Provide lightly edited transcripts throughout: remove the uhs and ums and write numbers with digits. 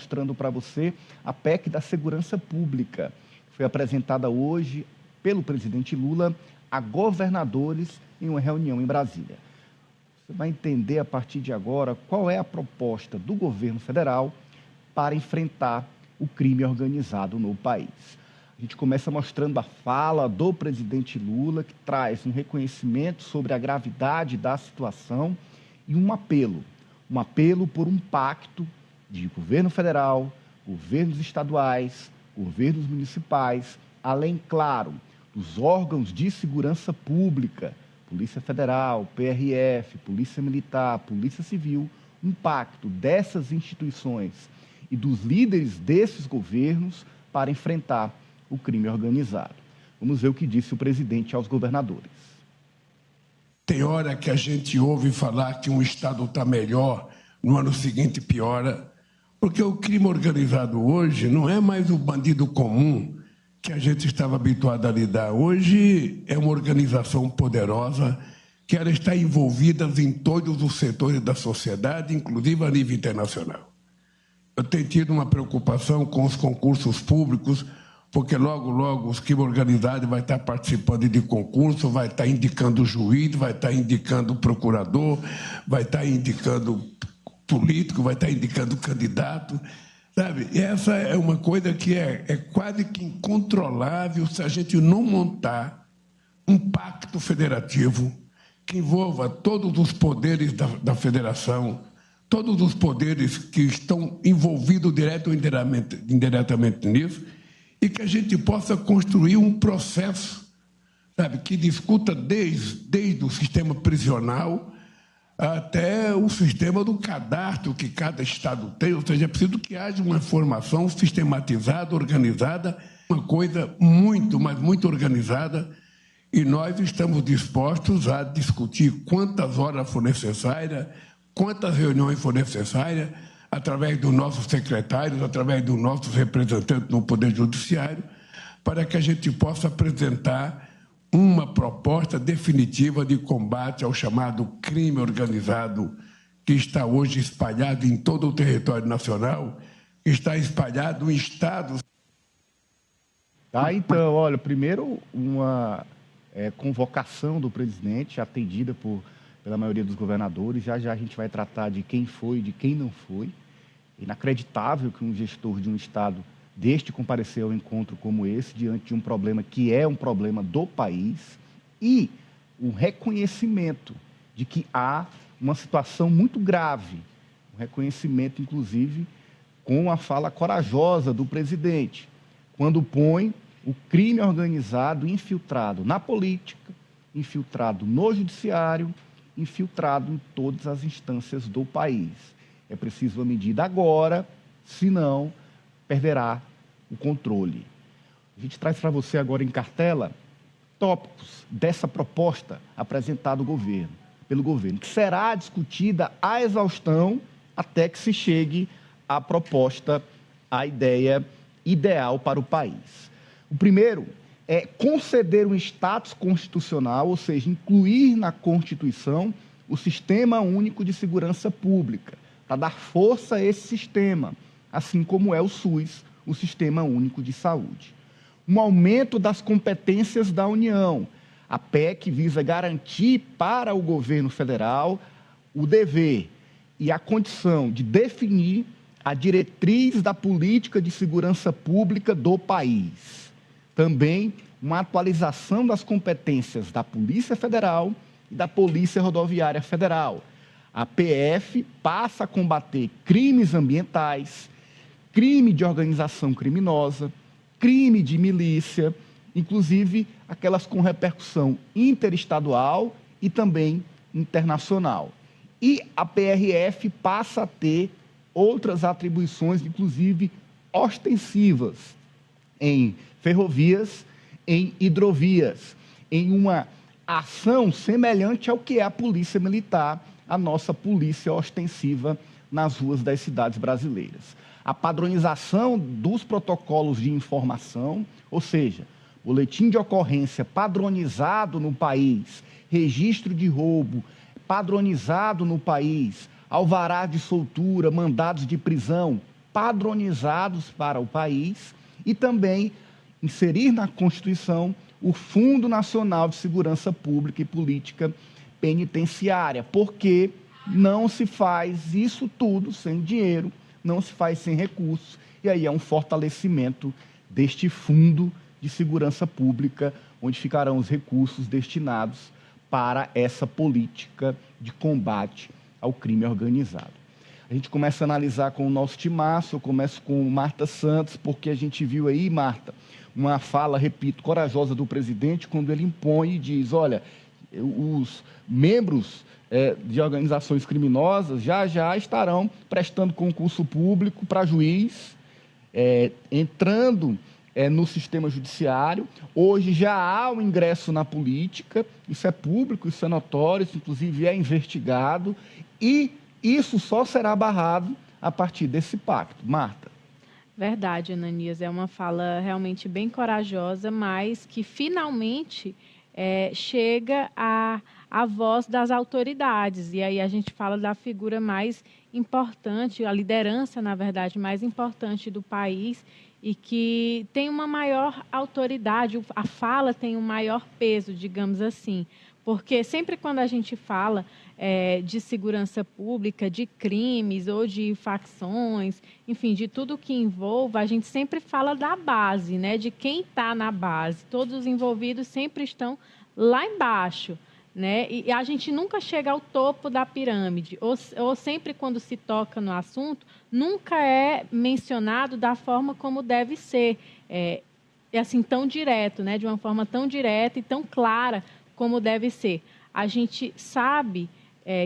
mostrando para você a PEC da Segurança Pública. Foi apresentada hoje pelo presidente Lula a governadores em uma reunião em Brasília. Você vai entender a partir de agora qual é a proposta do governo federal para enfrentar o crime organizado no país. A gente começa mostrando a fala do presidente Lula, que traz um reconhecimento sobre a gravidade da situação e um apelo por um pacto de governo federal, governos estaduais, governos municipais, além, claro, dos órgãos de segurança pública, Polícia Federal, PRF, Polícia Militar, Polícia Civil, um pacto dessas instituições e dos líderes desses governos para enfrentar o crime organizado. Vamos ver o que disse o presidente aos governadores. Tem hora que a gente ouve falar que um estado está melhor, no ano seguinte piora, porque o crime organizado hoje não é mais o bandido comum que a gente estava habituado a lidar. Hoje é uma organização poderosa que ela está envolvida em todos os setores da sociedade, inclusive a nível internacional. Eu tenho tido uma preocupação com os concursos públicos, porque logo, logo, os crimes organizados vai estar participando de concurso, vai estar indicando juiz, vai estar indicando procurador, vai estar indicando político, vai estar indicando candidato, sabe? E essa é uma coisa que é quase que incontrolável se a gente não montar um pacto federativo que envolva todos os poderes da federação, todos os poderes que estão envolvidos direto ou indiretamente nisso, e que a gente possa construir um processo, sabe, que discuta desde o sistema prisional até o sistema do cadastro que cada estado tem, ou seja, é preciso que haja uma formação sistematizada, organizada, uma coisa muito, mas muito organizada, e nós estamos dispostos a discutir quantas horas for necessária, quantas reuniões for necessária, através dos nossos secretários, através dos nossos representantes no Poder Judiciário, para que a gente possa apresentar uma proposta definitiva de combate ao chamado crime organizado, que está hoje espalhado em todo o território nacional, está espalhado em estados. Tá, então, olha, primeiro uma convocação do presidente, atendida pela maioria dos governadores. Já já a gente vai tratar de quem foi e de quem não foi. Inacreditável que um gestor de um estado deste comparecer ao encontro como esse, diante de um problema que é um problema do país, e um reconhecimento de que há uma situação muito grave, um reconhecimento, inclusive, com a fala corajosa do presidente, quando põe o crime organizado infiltrado na política, infiltrado no judiciário, infiltrado em todas as instâncias do país. É preciso uma medida agora, senão perderá o controle. A gente traz para você agora em cartela tópicos dessa proposta apresentada pelo governo, que será discutida à exaustão até que se chegue à proposta, à ideia ideal para o país. O primeiro é conceder um status constitucional, ou seja, incluir na Constituição o Sistema Único de Segurança Pública, para dar força a esse sistema, assim como é o SUS, o Sistema Único de Saúde. Um aumento das competências da União. A PEC visa garantir para o governo federal o dever e a condição de definir a diretriz da política de segurança pública do país. Também uma atualização das competências da Polícia Federal e da Polícia Rodoviária Federal. A PF passa a combater crimes ambientais, crime de organização criminosa, crime de milícia, inclusive aquelas com repercussão interestadual e também internacional. E a PRF passa a ter outras atribuições, inclusive ostensivas, em ferrovias, em hidrovias, em uma ação semelhante ao que é a Polícia Militar, a nossa polícia ostensiva nas ruas das cidades brasileiras. A padronização dos protocolos de informação, ou seja, boletim de ocorrência padronizado no país, registro de roubo padronizado no país, alvará de soltura, mandados de prisão padronizados para o país e também inserir na Constituição o Fundo Nacional de Segurança Pública e Política Penitenciária, porque não se faz isso tudo sem dinheiro, não se faz sem recursos, e aí é um fortalecimento deste Fundo de Segurança Pública, onde ficarão os recursos destinados para essa política de combate ao crime organizado. A gente começa a analisar com o nosso timaço, eu começo com Marta Santos, porque a gente viu aí, Marta, uma fala, repito, corajosa do presidente, quando ele impõe e diz, olha, os membros de organizações criminosas já estarão prestando concurso público para juiz, entrando no sistema judiciário. Hoje já há um ingresso na política, isso é público, isso é notório, isso inclusive é investigado, e isso só será barrado a partir desse pacto. Marta. Verdade, Ananias, é uma fala realmente bem corajosa, mas que finalmente chega à voz das autoridades. E aí a gente fala da figura mais importante, a liderança, na verdade, mais importante do país e que tem uma maior autoridade, a fala tem um maior peso, digamos assim. Porque sempre quando a gente fala de segurança pública, de crimes ou de facções, enfim, de tudo que envolva, a gente sempre fala da base, né? De quem está na base. Todos os envolvidos sempre estão lá embaixo, né? E a gente nunca chega ao topo da pirâmide, ou sempre quando se toca no assunto, nunca é mencionado da forma como deve ser, assim, tão direto, né? De uma forma tão direta e tão clara como deve ser. A gente sabe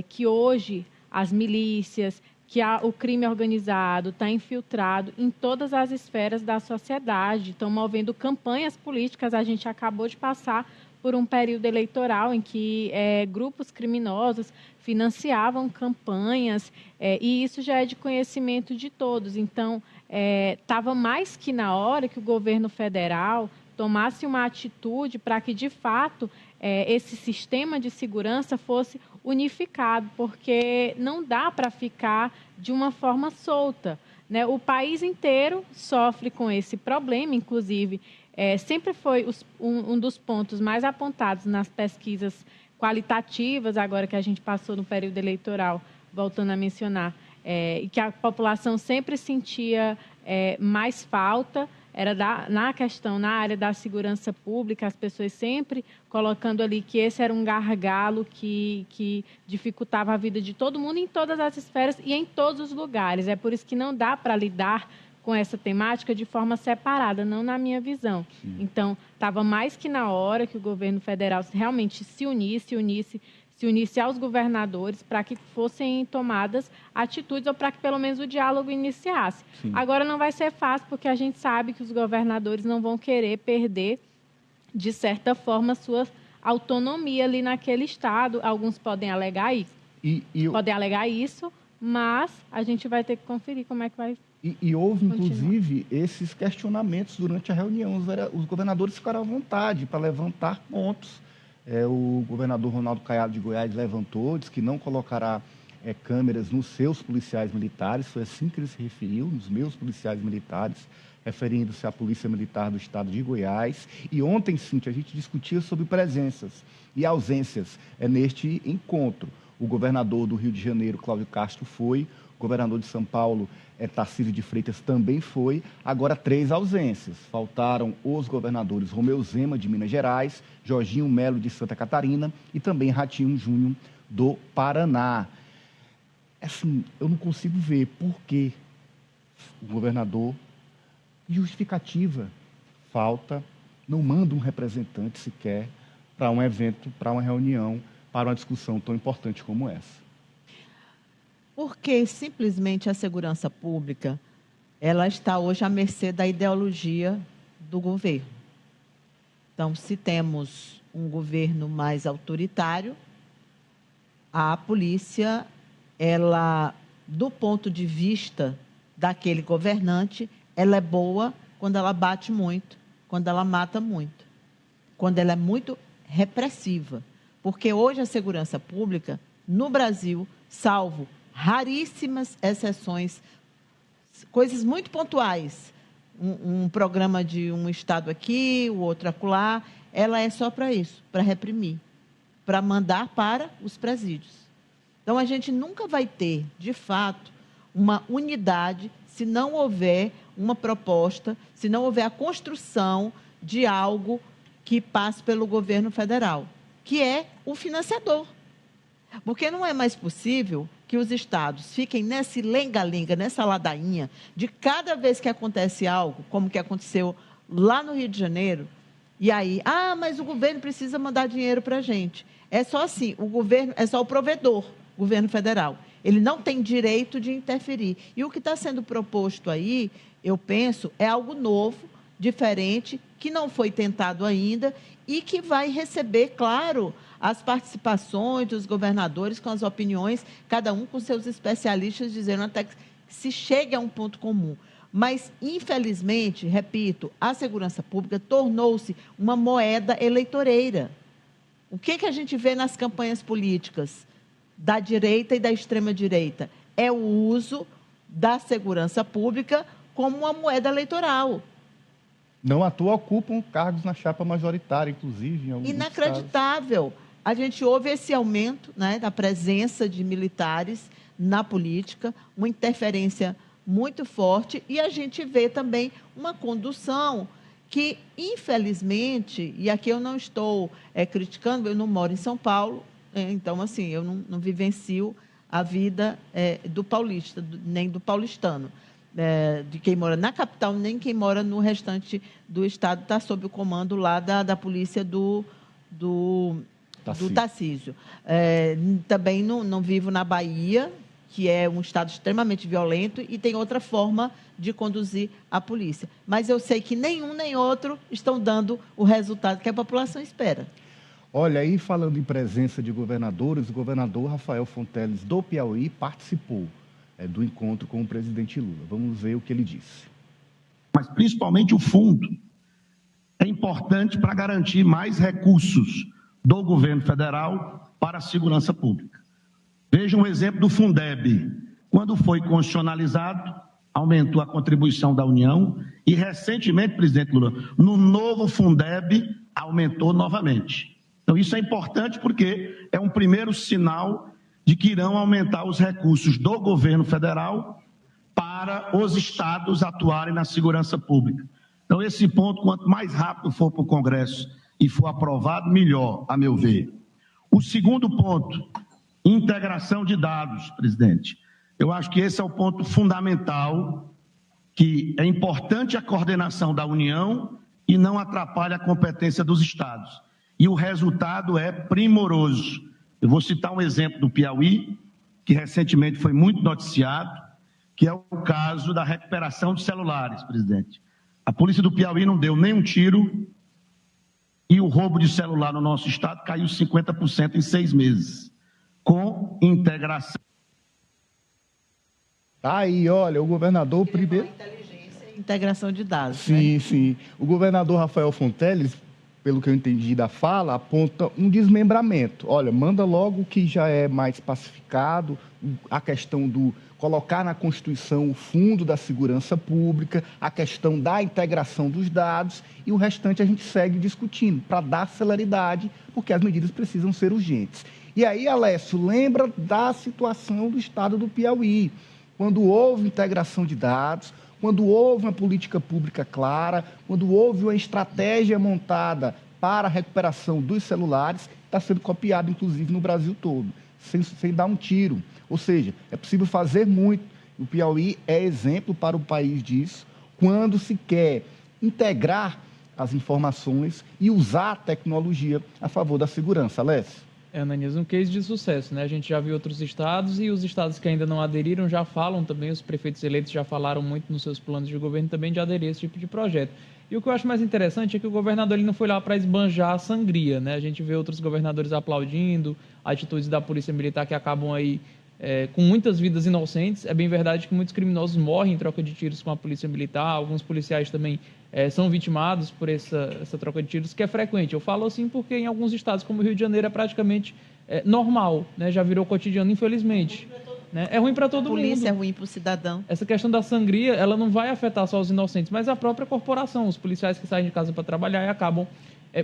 que hoje as milícias, que o crime organizado está infiltrado em todas as esferas da sociedade, estão movendo campanhas políticas. A gente acabou de passar por um período eleitoral em que grupos criminosos financiavam campanhas, e isso já é de conhecimento de todos. Então, estava mais que na hora que o governo federal tomasse uma atitude para que, de fato, esse sistema de segurança fosse unificado, porque não dá para ficar de uma forma solta, né? O país inteiro sofre com esse problema, inclusive, sempre foi um dos pontos mais apontados nas pesquisas qualitativas, agora que a gente passou no período eleitoral, voltando a mencionar, e que a população sempre sentia mais falta, era na área da segurança pública, as pessoas sempre colocando ali que esse era um gargalo que dificultava a vida de todo mundo em todas as esferas e em todos os lugares. É por isso que não dá para lidar com essa temática de forma separada, não na minha visão. Sim. Então, estava mais que na hora que o governo federal realmente se unisse aos governadores para que fossem tomadas atitudes ou para que pelo menos o diálogo iniciasse. Sim. Agora não vai ser fácil porque a gente sabe que os governadores não vão querer perder, de certa forma, sua autonomia ali naquele estado. Alguns podem alegar isso. Podem alegar isso, mas a gente vai ter que conferir como é que vai. E houve, inclusive, esses questionamentos durante a reunião. Os governadores ficaram à vontade para levantar pontos. O governador Ronaldo Caiado de Goiás levantou, disse que não colocará câmeras nos seus policiais militares, foi assim que ele se referiu, nos meus policiais militares, referindo-se à Polícia Militar do Estado de Goiás. E ontem, Cíntia, a gente discutia sobre presenças e ausências neste encontro. O governador do Rio de Janeiro, Cláudio Castro, foi, o governador de São Paulo, Tarcísio de Freitas, também foi. Agora, 3 ausências. Faltaram os governadores Romeu Zema, de Minas Gerais, Jorginho Melo, de Santa Catarina, e também Ratinho Júnior, do Paraná. Assim, eu não consigo ver por que o governador, justificativa, falta, não manda um representante sequer para um evento, para uma reunião, para uma discussão tão importante como essa. Porque simplesmente a segurança pública, ela está hoje à mercê da ideologia do governo. Então, se temos um governo mais autoritário, a polícia, ela, do ponto de vista daquele governante, ela é boa quando ela bate muito, quando ela mata muito, quando ela é muito repressiva. Porque hoje a segurança pública, no Brasil, salvo raríssimas exceções, coisas muito pontuais. Um programa de um estado aqui, o outro acolá, ela é só para isso, para reprimir, para mandar para os presídios. Então, a gente nunca vai ter, de fato, uma unidade se não houver uma proposta, se não houver a construção de algo que passe pelo governo federal, que é o financiador. Porque não é mais possível que os estados fiquem nesse lenga-lenga, nessa ladainha, de cada vez que acontece algo, como que aconteceu lá no Rio de Janeiro, e aí, mas o governo precisa mandar dinheiro para a gente. É só assim, o governo é só o provedor, o governo federal. Ele não tem direito de interferir. E o que está sendo proposto aí, eu penso, é algo novo, diferente, que não foi tentado ainda e que vai receber, claro, as participações dos governadores com as opiniões, cada um com seus especialistas, dizendo até que se chegue a um ponto comum. Mas, infelizmente, repito, a segurança pública tornou-se uma moeda eleitoreira. O que a gente vê nas campanhas políticas da direita e da extrema-direita? É o uso da segurança pública como uma moeda eleitoral. Não à toa ocupam cargos na chapa majoritária, inclusive, em alguns inacreditável. Estados. A gente houve esse aumento, né, da presença de militares na política, uma interferência muito forte, e a gente vê também uma condução que, infelizmente, e aqui eu não estou criticando, eu não moro em São Paulo, então, assim, eu não vivencio a vida do paulista, nem do paulistano. De quem mora na capital, nem quem mora no restante do estado, está sob o comando lá da polícia do Tarcísio. Também não vivo na Bahia, que é um estado extremamente violento e tem outra forma de conduzir a polícia. Mas eu sei que nenhum nem outro estão dando o resultado que a população espera. Olha, aí falando em presença de governadores, o governador Rafael Fonteles, do Piauí, participou do encontro com o presidente Lula. Vamos ver o que ele disse. Mas, principalmente, o fundo é importante para garantir mais recursos do governo federal para a segurança pública. Veja um exemplo do Fundeb. Quando foi constitucionalizado, aumentou a contribuição da União e, recentemente, presidente Lula, no novo Fundeb, aumentou novamente. Então, isso é importante porque é um primeiro sinal de que irão aumentar os recursos do governo federal para os estados atuarem na segurança pública. Então, esse ponto, quanto mais rápido for para o Congresso e for aprovado, melhor, a meu ver. O segundo ponto, integração de dados, presidente. Eu acho que esse é o ponto fundamental, que é importante a coordenação da União e não atrapalha a competência dos estados. E o resultado é primoroso. Eu vou citar um exemplo do Piauí, que recentemente foi muito noticiado, que é o caso da recuperação de celulares, presidente. A polícia do Piauí não deu nenhum tiro e o roubo de celular no nosso estado caiu 50% em 6 meses, com integração. Aí, olha, o governador primeiro... Inteligência e integração de dados. Sim, né? Sim. O governador Rafael Fonteles, pelo que eu entendi da fala, aponta um desmembramento. Olha, manda logo o que já é mais pacificado, a questão do colocar na Constituição o fundo da segurança pública, a questão da integração dos dados, e o restante a gente segue discutindo, para dar celeridade, porque as medidas precisam ser urgentes. E aí, Alessio, lembra da situação do estado do Piauí, quando houve integração de dados, quando houve uma política pública clara, quando houve uma estratégia montada para a recuperação dos celulares, está sendo copiado, inclusive, no Brasil todo, sem dar um tiro. Ou seja, é possível fazer muito. O Piauí é exemplo para o país disso, quando se quer integrar as informações e usar a tecnologia a favor da segurança. Alessio? Ananias, um case de sucesso, né? A gente já viu outros estados e os estados que ainda não aderiram já falam também, os prefeitos eleitos já falaram muito nos seus planos de governo também de aderir a esse tipo de projeto. E o que eu acho mais interessante é que o governador ele não foi lá para esbanjar a sangria, né? A gente vê outros governadores aplaudindo, atitudes da polícia militar que acabam aí com muitas vidas inocentes. É bem verdade que muitos criminosos morrem em troca de tiros com a polícia militar, alguns policiais também são vitimados por essa troca de tiros, que é frequente. Eu falo assim porque em alguns estados, como o Rio de Janeiro, é praticamente normal, né? Já virou cotidiano, infelizmente. né? É ruim para todo mundo. A polícia é ruim para o cidadão. Essa questão da sangria, ela não vai afetar só os inocentes, mas a própria corporação, os policiais que saem de casa para trabalhar e acabam,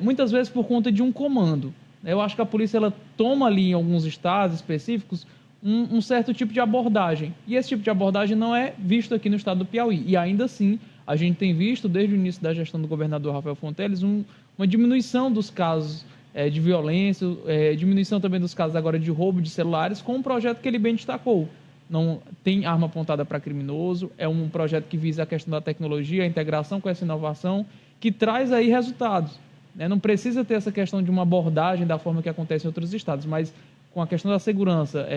muitas vezes por conta de um comando. Eu acho que a polícia ela toma ali em alguns estados específicos um certo tipo de abordagem. E esse tipo de abordagem não é visto aqui no estado do Piauí. E ainda assim, a gente tem visto, desde o início da gestão do governador Rafael Fonteles, uma diminuição dos casos de violência, diminuição também dos casos agora de roubo de celulares, com um projeto que ele bem destacou. Não tem arma apontada para criminoso, é um projeto que visa a questão da tecnologia, a integração com essa inovação, que traz aí resultados. Não precisa ter essa questão de uma abordagem da forma que acontece em outros estados, mas com a questão da segurança,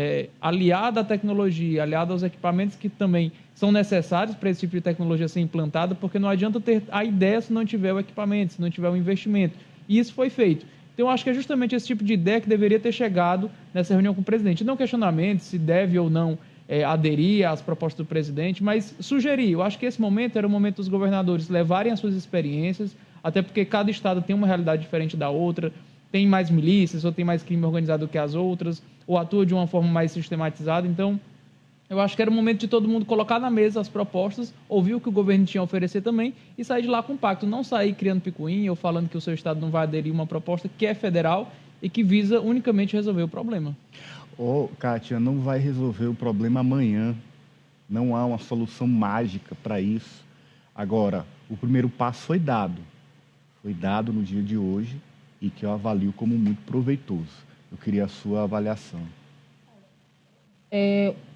aliada à tecnologia, aliada aos equipamentos que também são necessários para esse tipo de tecnologia ser implantada, porque não adianta ter a ideia se não tiver o equipamento, se não tiver o investimento. E isso foi feito. Então, eu acho que é justamente esse tipo de ideia que deveria ter chegado nessa reunião com o presidente. Não questionamento se deve ou não aderir às propostas do presidente, mas sugerir. Eu acho que esse momento era o momento dos governadores levarem as suas experiências, até porque cada estado tem uma realidade diferente da outra, tem mais milícias, ou tem mais crime organizado do que as outras, ou atua de uma forma mais sistematizada. Então, eu acho que era o momento de todo mundo colocar na mesa as propostas, ouvir o que o governo tinha a oferecer também e sair de lá com um pacto. Não sair criando picuinha ou falando que o seu estado não vai aderir a uma proposta que é federal e que visa unicamente resolver o problema. Kátia, não vai resolver o problema amanhã. Não há uma solução mágica para isso. Agora, o primeiro passo foi dado. Foi dado no dia de hoje e que eu avalio como muito proveitoso. Eu queria a sua avaliação.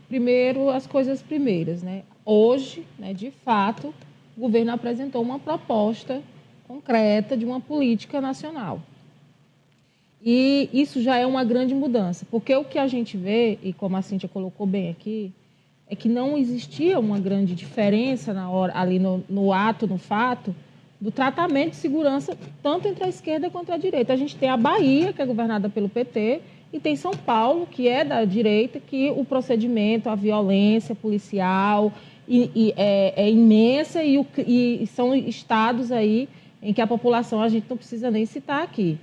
Primeiro, as coisas primeiras, né? Hoje, né, de fato, o governo apresentou uma proposta concreta de uma política nacional. E isso já é uma grande mudança, porque o que a gente vê, e como a Cíntia colocou bem aqui, é que não existia uma grande diferença na hora, ali no ato, no fato, do tratamento de segurança, tanto entre a esquerda quanto a direita. A gente tem a Bahia, que é governada pelo PT, e tem São Paulo, que é da direita, que o procedimento, a violência policial é imensa e são estados aí em que a população a gente não precisa nem citar aqui.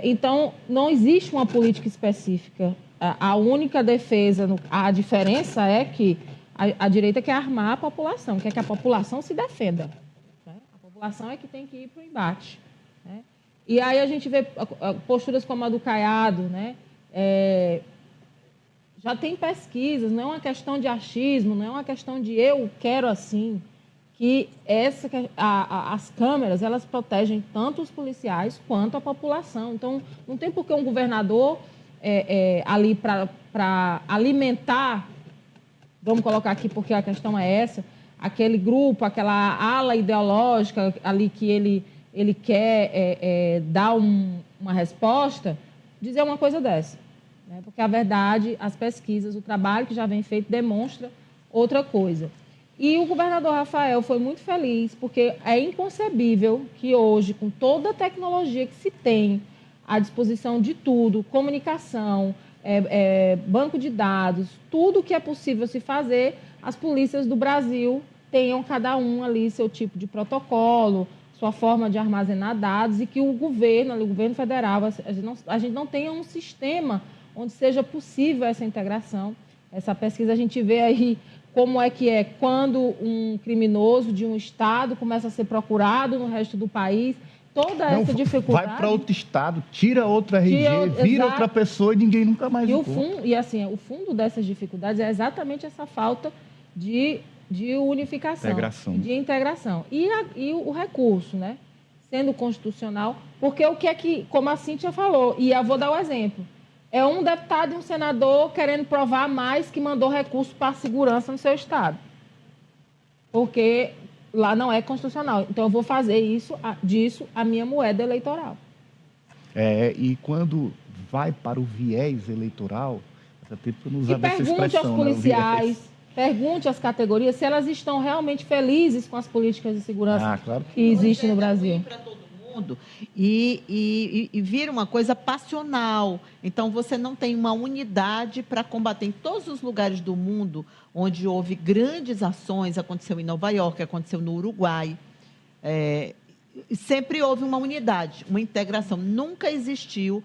Então, não existe uma política específica. A única defesa, a diferença é que a direita quer armar a população, quer que a população se defenda. Né? A população é que tem que ir para o embate. Né? E aí a gente vê posturas como a do Caiado, né? Já tem pesquisas, não é uma questão de achismo, não é uma questão de eu quero assim, que as câmeras, elas protegem tanto os policiais quanto a população. Então, não tem por que um governador ali para alimentar, vamos colocar aqui porque a questão é essa, aquele grupo, aquela ala ideológica ali que ele quer dar uma resposta, dizer uma coisa dessa. Né? Porque, a verdade, as pesquisas, o trabalho que já vem feito demonstra outra coisa. E o governador Rafael foi muito feliz, porque é inconcebível que hoje, com toda a tecnologia que se tem à disposição de tudo, comunicação, banco de dados, tudo que é possível se fazer, as polícias do Brasil tenham cada um ali seu tipo de protocolo, sua forma de armazenar dados, e que o governo federal, a gente não tenha um sistema onde seja possível essa integração. Essa pesquisa a gente vê aí como é que quando um criminoso de um estado começa a ser procurado no resto do país, toda essa dificuldade... Vai para outro estado, tira outro RG, vira outra pessoa e ninguém nunca mais o fundo dessas dificuldades é exatamente essa falta de unificação, de integração. E o recurso, né? Sendo constitucional, porque o que é que, como a Cíntia falou, e eu vou dar o exemplo, é um deputado e um senador querendo provar mais que mandou recurso para a segurança no seu estado, porque lá não é constitucional. Então, eu vou fazer disso a minha moeda eleitoral. E quando vai para o viés eleitoral, até tempo eu não usava essa expressão. Pergunte aos policiais, pergunte às categorias se elas estão realmente felizes com as políticas de segurança que existem no Brasil. E vira uma coisa passional. Então, você não tem uma unidade para combater. Em todos os lugares do mundo onde houve grandes ações, aconteceu em Nova York, aconteceu no Uruguai, sempre houve uma unidade, uma integração. Nunca existiu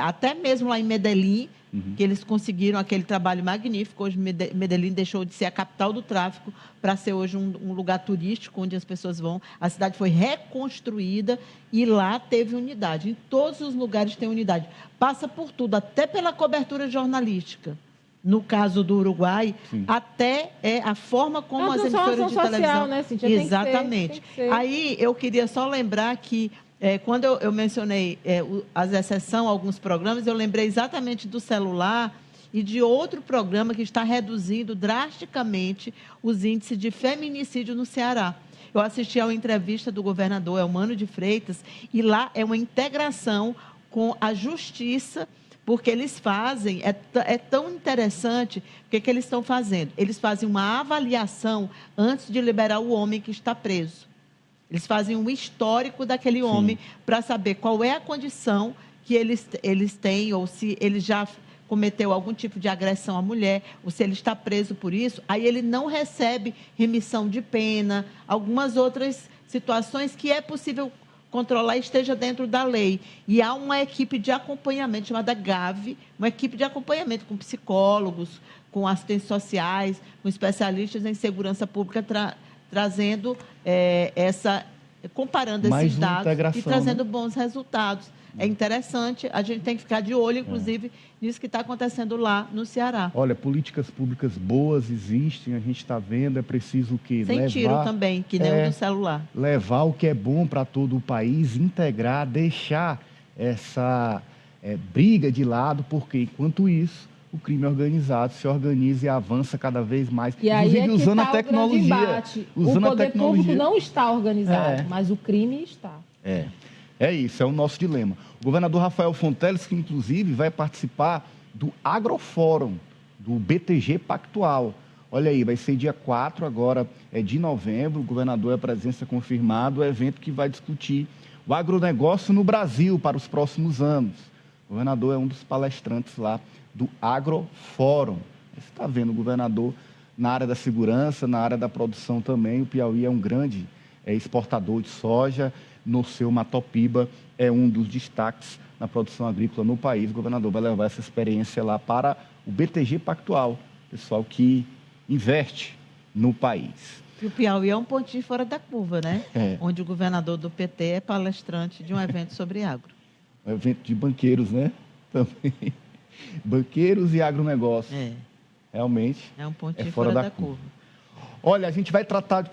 Até mesmo lá em Medellín, que eles conseguiram aquele trabalho magnífico. Hoje, Medellín deixou de ser a capital do tráfico para ser hoje um lugar turístico onde as pessoas vão. A cidade foi reconstruída e lá teve unidade. Em todos os lugares tem unidade. Passa por tudo, até pela cobertura jornalística. No caso do Uruguai, até a forma como as emissoras de televisão... Né, Cíntia? Exatamente. Tem que ser. Aí eu queria só lembrar que quando eu mencionei as exceções a alguns programas, eu lembrei exatamente do celular e de outro programa que está reduzindo drasticamente os índices de feminicídio no Ceará. Eu assisti a uma entrevista do governador Elmano de Freitas e lá é uma integração com a justiça, porque eles fazem, é tão interessante, o que eles estão fazendo? Eles fazem uma avaliação antes de liberar o homem que está preso. Eles fazem um histórico daquele homem para saber qual é a condição que eles têm, ou se ele já cometeu algum tipo de agressão à mulher, ou se ele está preso por isso. Aí ele não recebe remissão de pena, algumas outras situações que é possível controlar e esteja dentro da lei. E há uma equipe de acompanhamento chamada GAV, uma equipe de acompanhamento com psicólogos, com assistentes sociais, com especialistas em segurança pública, trazendo comparando esses dados e trazendo bons resultados. É interessante, a gente tem que ficar de olho, inclusive, nisso que está acontecendo lá no Ceará. Olha, políticas públicas boas existem, a gente está vendo, é preciso que Sem tiro também, que nem o do celular. Levar o que é bom para todo o país, integrar, deixar essa briga de lado, porque, enquanto isso, o crime organizado se organiza e avança cada vez mais. E aí inclusive usando a tecnologia. O poder público não está organizado, mas o crime está. É isso, é o nosso dilema. O governador Rafael Fonteles, que inclusive vai participar do Agrofórum, do BTG Pactual. Olha aí, vai ser dia 4 agora de novembro, o governador é a presença confirmada, o evento que vai discutir o agronegócio no Brasil para os próximos anos. O governador é um dos palestrantes lá do Agrofórum. Você está vendo o governador na área da segurança, na área da produção também. O Piauí é um grande exportador de soja. No seu Matopiba é um dos destaques na produção agrícola no país. O governador vai levar essa experiência lá para o BTG Pactual, pessoal que investe no país. E o Piauí é um pontinho fora da curva, né? Onde o governador do PT é palestrante de um evento sobre agro. Um evento de banqueiros, né? Também. Banqueiros e agronegócio. Realmente é um pontinho fora da curva. Olha, a gente vai tratar